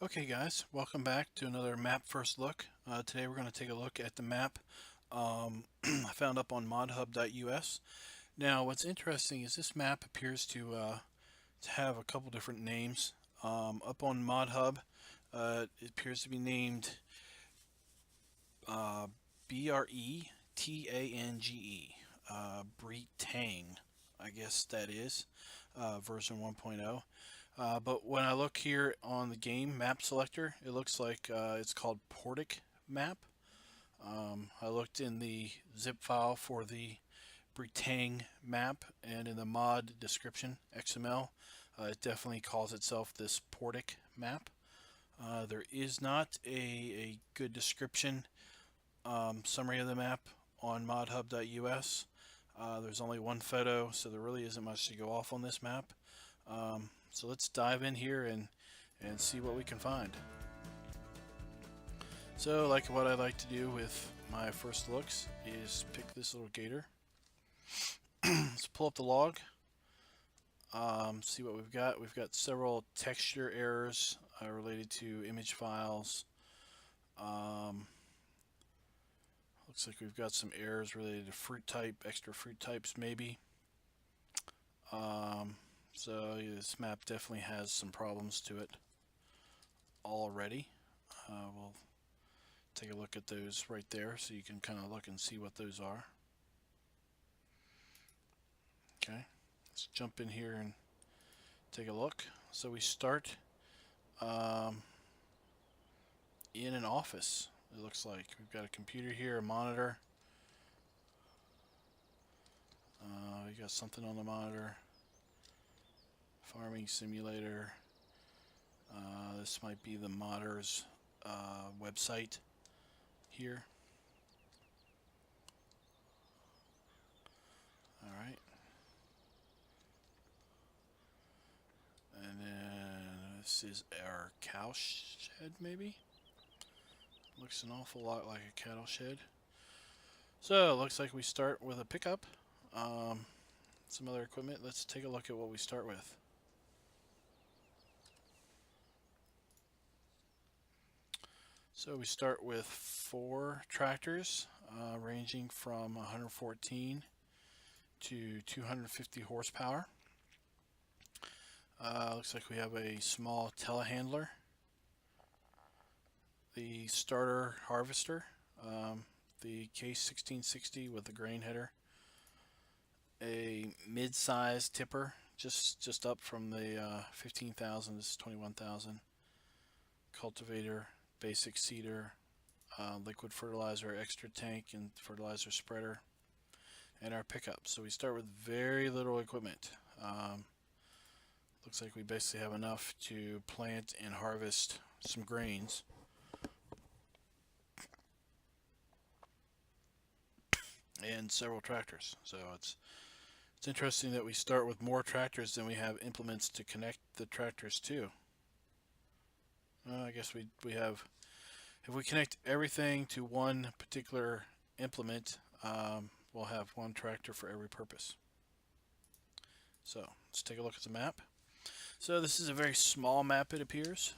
Okay guys, welcome back to another map first look. Today we're going to take a look at the map I found up on modhub.us. Now what's interesting is this map appears to have a couple different names. Up on modhub, it appears to be named uh, BRETANGE, BRETAGNE, I guess that is, version 1.0. But when I look here on the game map selector, it looks like it's called Portic map. I looked in the zip file for the Bretang map and in the mod description XML, it definitely calls itself this Portic map. There is not a good description summary of the map on modhub.us. There's only one photo, so there really isn't much to go off on this map. So let's dive in here and see what we can find. So like what I like to do with my first looks is pick this little gator. Let's pull up the log, see what we've got. We've got several texture errors related to image files. Looks like we've got some errors related to fruit type, extra fruit types maybe. So yeah, this map definitely has some problems to it already. We'll take a look at those right there so you can kind of look and see what those are. Okay, let's jump in here and take a look. So we start in an office. It looks like we've got a computer here, a monitor. We got something on the monitor. Farming simulator. This might be the modder's website here. All right. And then this is our cow shed, maybe? Looks an awful lot like a cattle shed. So it looks like we start with a pickup. Some other equipment. Let's take a look at what we start with. So we start with 4 tractors ranging from 114 to 250 horsepower. Looks like we have a small telehandler, the starter harvester, the K1660 with the grain header, a mid-size tipper, just up from the 15,000. This is 21,000. Cultivator, basic seeder, liquid fertilizer, extra tank, and fertilizer spreader, and our pickup. So we start with very little equipment. Looks like we basically have enough to plant and harvest some grains. And several tractors. So it's interesting that we start with more tractors than we have implements to connect the tractors to. I guess we have, if we connect everything to one particular implement, we'll have one tractor for every purpose. So let's take a look at the map. So this is a very small map, it appears,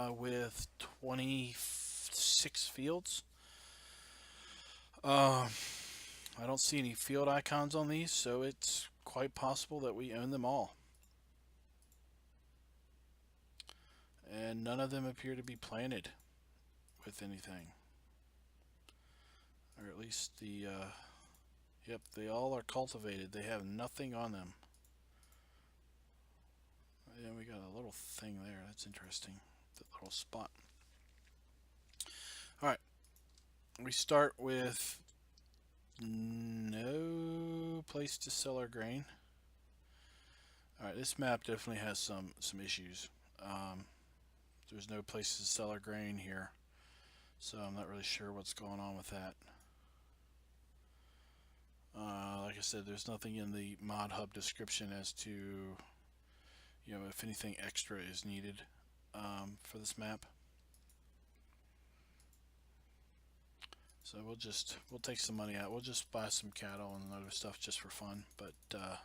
with 26 fields. I don't see any field icons on these, so it's quite possible that we own them all. And none of them appear to be planted with anything. Or at least yep, they all are cultivated. They have nothing on them. And we got a little thing there. That's interesting. That little spot. Alright. We start with no place to sell our grain. Alright, this map definitely has some issues. There's no place to sell our grain here, so I'm not really sure what's going on with that. Like I said, there's nothing in the mod hub description as to, you know, if anything extra is needed for this map. So we'll take some money out. We'll just buy some cattle and other stuff just for fun. But I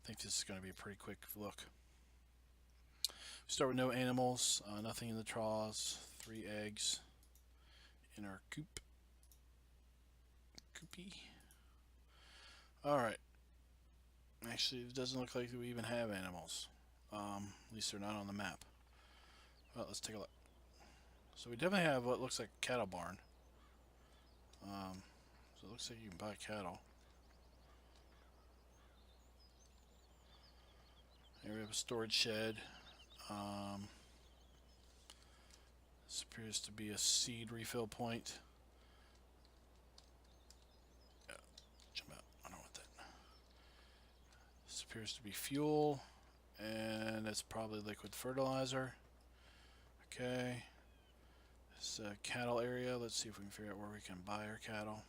think this is going to be a pretty quick look. Start with no animals, nothing in the troughs, 3 eggs in our coopy. Alright, actually it doesn't look like we even have animals. At least they're not on the map. Well, let's take a look. So we definitely have what looks like a cattle barn. So it looks like you can buy cattle. Here we have a storage shed. This appears to be a seed refill point. Jump out. I don't want that. This appears to be fuel, and it's probably liquid fertilizer. Okay. This cattle area. Let's see if we can figure out where we can buy our cattle.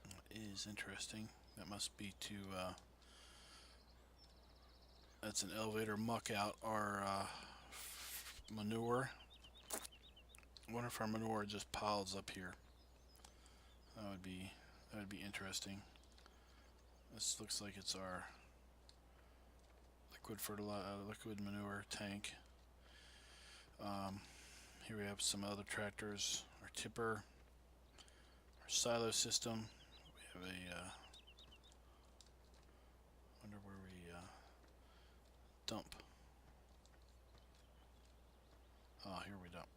That is interesting. That must be to that's an elevator muck out our manure. I wonder if our manure just piles up here. That would be interesting. This looks like it's our liquid manure tank. Here we have some other tractors, our tipper, our silo system. We have a wonder where we dump. Oh, here we dump.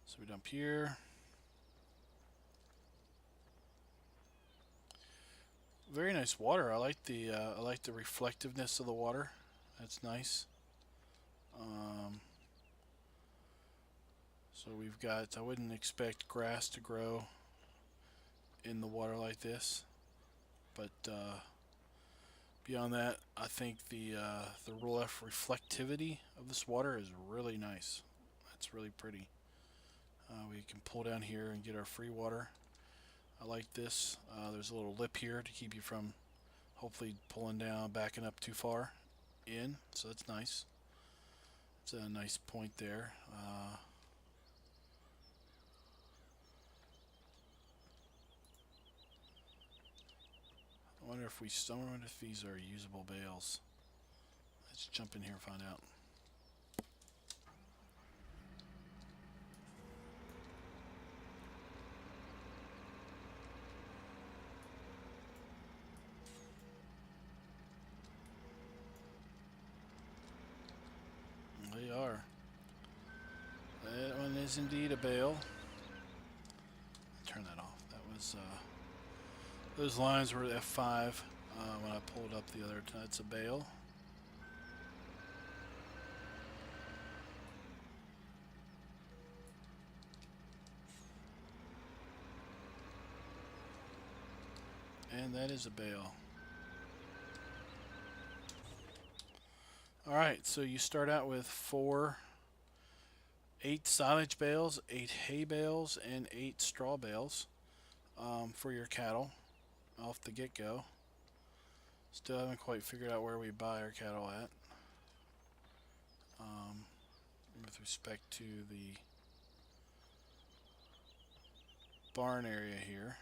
So we dump here. Very nice water. I like the reflectiveness of the water. That's nice. So we've got. I wouldn't expect grass to grow in the water like this, but beyond that, I think the reflectivity of this water is really nice. That's really pretty. We can pull down here and get our free water. I like this. There's a little lip here to keep you from hopefully pulling down, backing up too far in. So that's nice. It's a nice point there. I wonder if these are usable bales. Let's jump in here and find out. They are. That one is indeed a bale. Turn that off. That was those lines were F5 when I pulled up the other time. It's a bale. And that is a bale. Alright, so you start out with 8 silage bales, 8 hay bales, and 8 straw bales for your cattle off the get-go. Still haven't quite figured out where we buy our cattle at. With respect to the barn area here.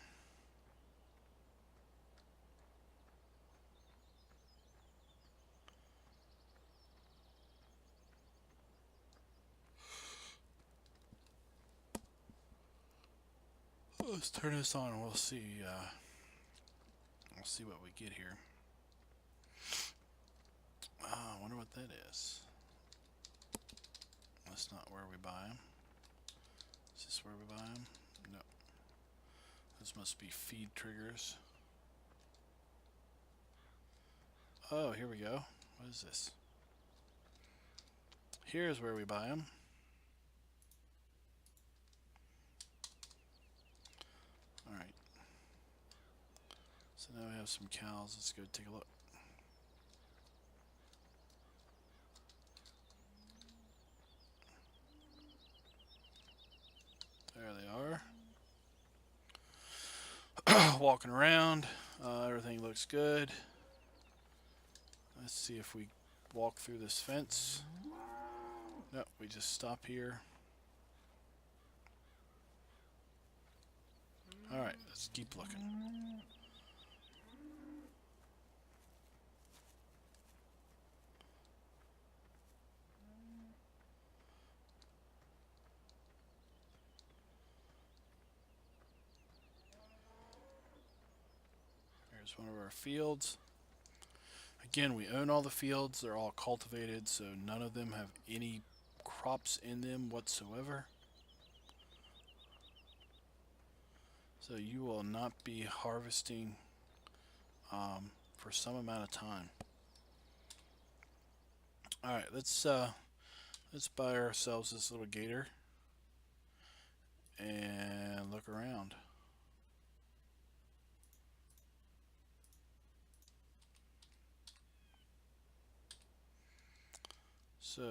Let's turn this on and we'll see what we get here. I wonder what that is. That's not where we buy them. Is this where we buy them? No. This must be feed triggers. Oh, here we go. What is this? Here's where we buy them. Alright. So now we have some cows. Let's go take a look. There they are. Walking around. Everything looks good. Let's see if we walk through this fence. No, we just stop here. Let's keep looking. Here's one of our fields. Again, we own all the fields. They're all cultivated, so none of them have any crops in them whatsoever. So you will not be harvesting for some amount of time. All right, let's buy ourselves this little gator and look around. So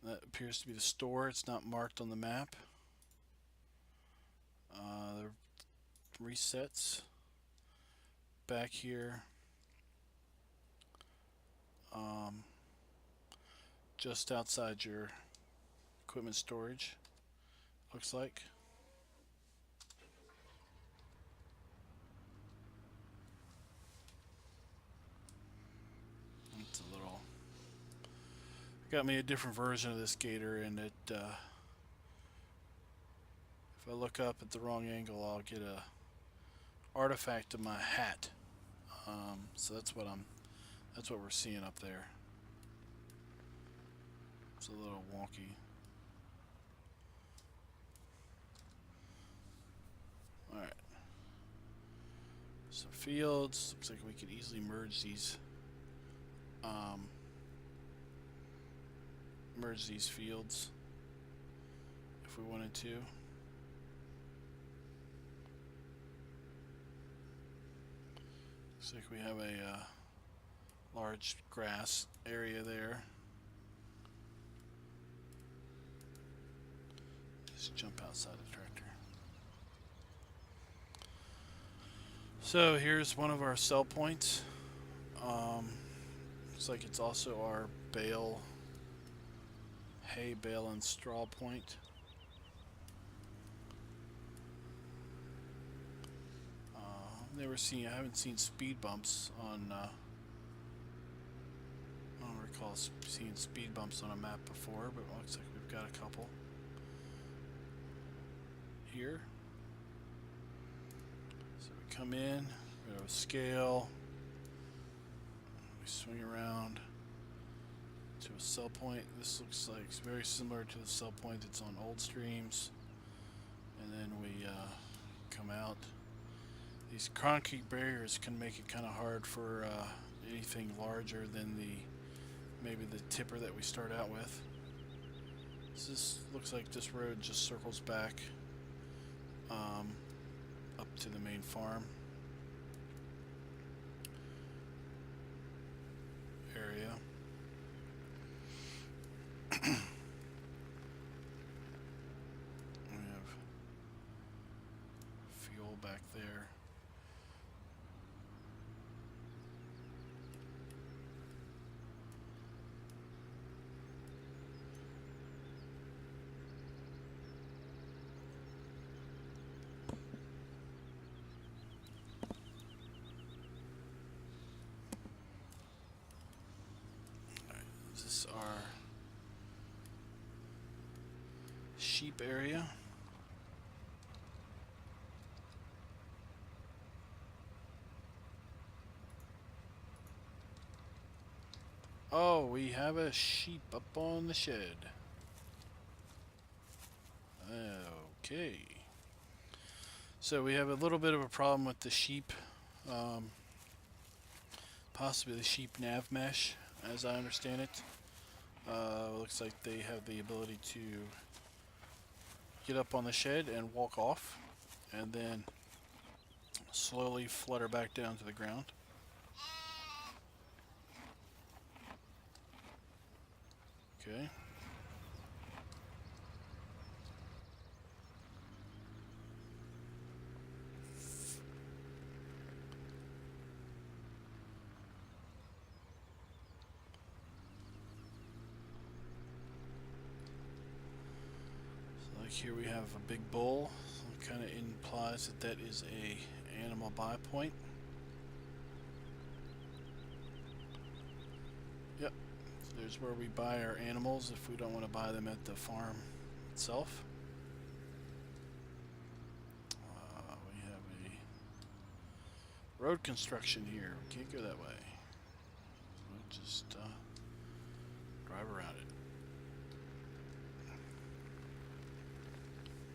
that appears to be the store. It's not marked on the map. The resets back here. Just outside your equipment storage, looks like. It's a little. Got me a different version of this gator, and it. If I look up at the wrong angle, I'll get a artifact of my hat. So that's what we're seeing up there. It's a little wonky. All right. Some fields. Looks like we could easily merge these. Merge these fields if we wanted to. Looks like we have a large grass area there. Just jump outside the tractor. So here's one of our sell points. Looks like it's also our bale, hay bale and straw point. I haven't seen speed bumps on. I don't recall seeing speed bumps on a map before, but it looks like we've got a couple here. So we come in, we have a scale, we swing around to a sell point. This looks like it's very similar to the sell point that's on old streams, and then we come out. These concrete barriers can make it kind of hard for anything larger than maybe the tipper that we start out with. So this looks like this road just circles back up to the main farm area. We have fuel back there. Is this our sheep area? Oh, we have a sheep up on the shed. Okay. So we have a little bit of a problem with the sheep. Possibly the sheep nav mesh, as I understand it. Looks like they have the ability to get up on the shed and walk off, and then slowly flutter back down to the ground. Okay. Like here we have a big bull. Kind of implies that that is a animal buy point. Yep. So there's where we buy our animals if we don't want to buy them at the farm itself. We have a road construction here. We can't go that way. We'll just drive around it.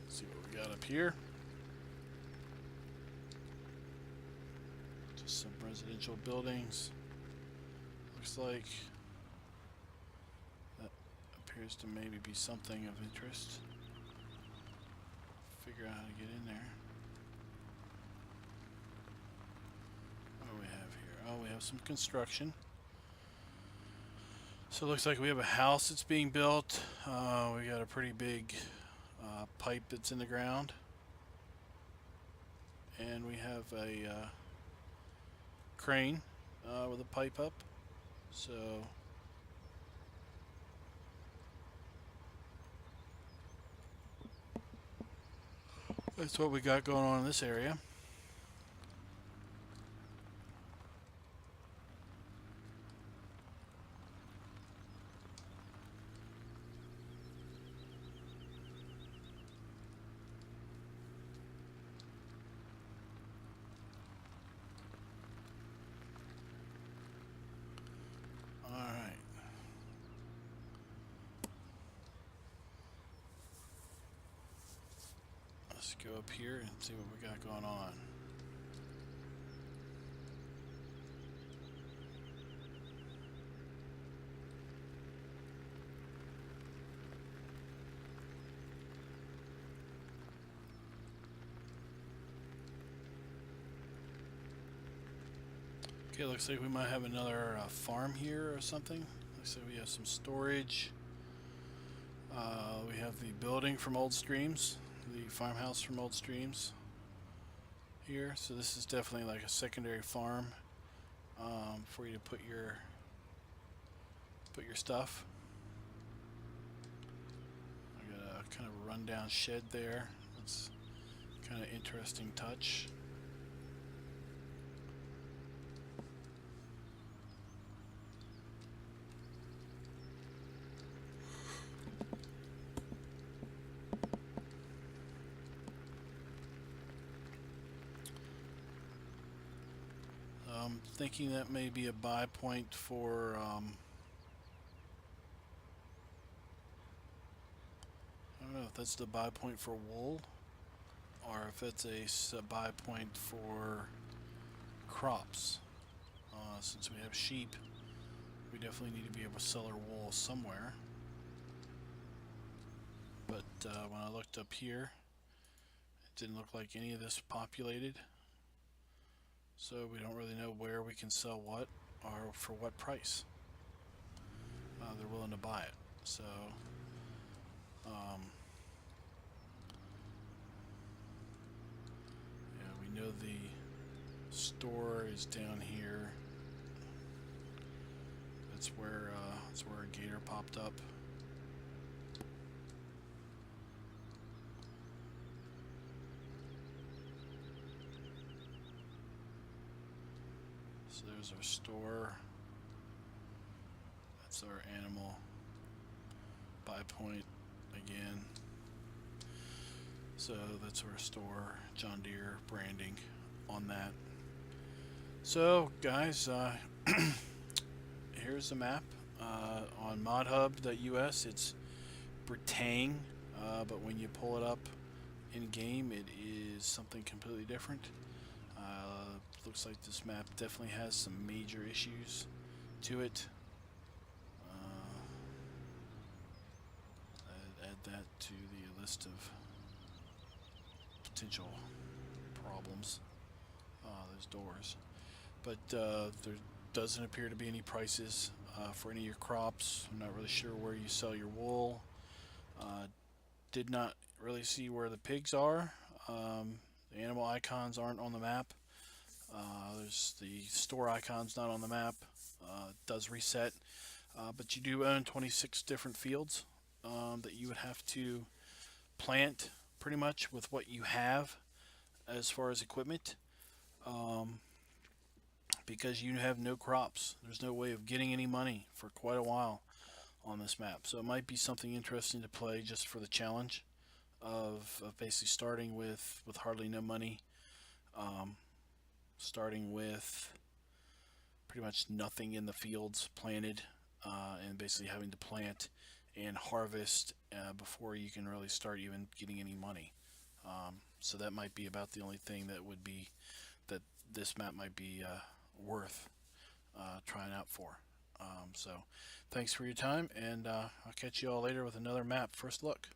See what we got up here. Just some residential buildings. Looks like that appears to maybe be something of interest. Figure out how to get in there. What do we have here? Oh, we have some construction. So it looks like we have a house that's being built. We got a pretty big pipe that's in the ground. And we have a crane with a pipe up. So that's what we got going on in this area. Alright. Let's go up here and see what we got going on. Okay, looks like we might have another farm here or something. Looks like we have some storage. We have the building from Old Streams, the farmhouse from Old Streams here. So this is definitely like a secondary farm for you to put your stuff. I got a kind of a rundown shed there. That's kind of interesting touch. I'm thinking that may be a buy point for I don't know if that's the buy point for wool or if it's a buy point for crops. Since we have sheep, we definitely need to be able to sell our wool somewhere. But when I looked up here, it didn't look like any of this populated. So we don't really know where we can sell what or for what price they're willing to buy it. So yeah, we know the store is down here. That's where a gator popped up. So there's our store. That's our animal buy point again. So that's our store, John Deere branding on that. So guys, here's the map on modhub.us. It's BRETAGNE, but when you pull it up in game, it is something completely different. Looks like this map definitely has some major issues to it. I'd add that to the list of potential problems. Those doors, but there doesn't appear to be any prices for any of your crops. I'm not really sure where you sell your wool. Did not really see where the pigs are. The animal icons aren't on the map. There's the store icons not on the map. It does reset, but you do own 26 different fields that you would have to plant pretty much with what you have as far as equipment, um, because you have no crops. There's no way of getting any money for quite a while on this map. So it might be something interesting to play just for the challenge of basically starting with hardly no money, um, starting with pretty much nothing in the fields planted, and basically having to plant and harvest before you can really start even getting any money. So that might be about the only thing that would be that this map might be worth trying out for. So thanks for your time, and I'll catch you all later with another map. First look.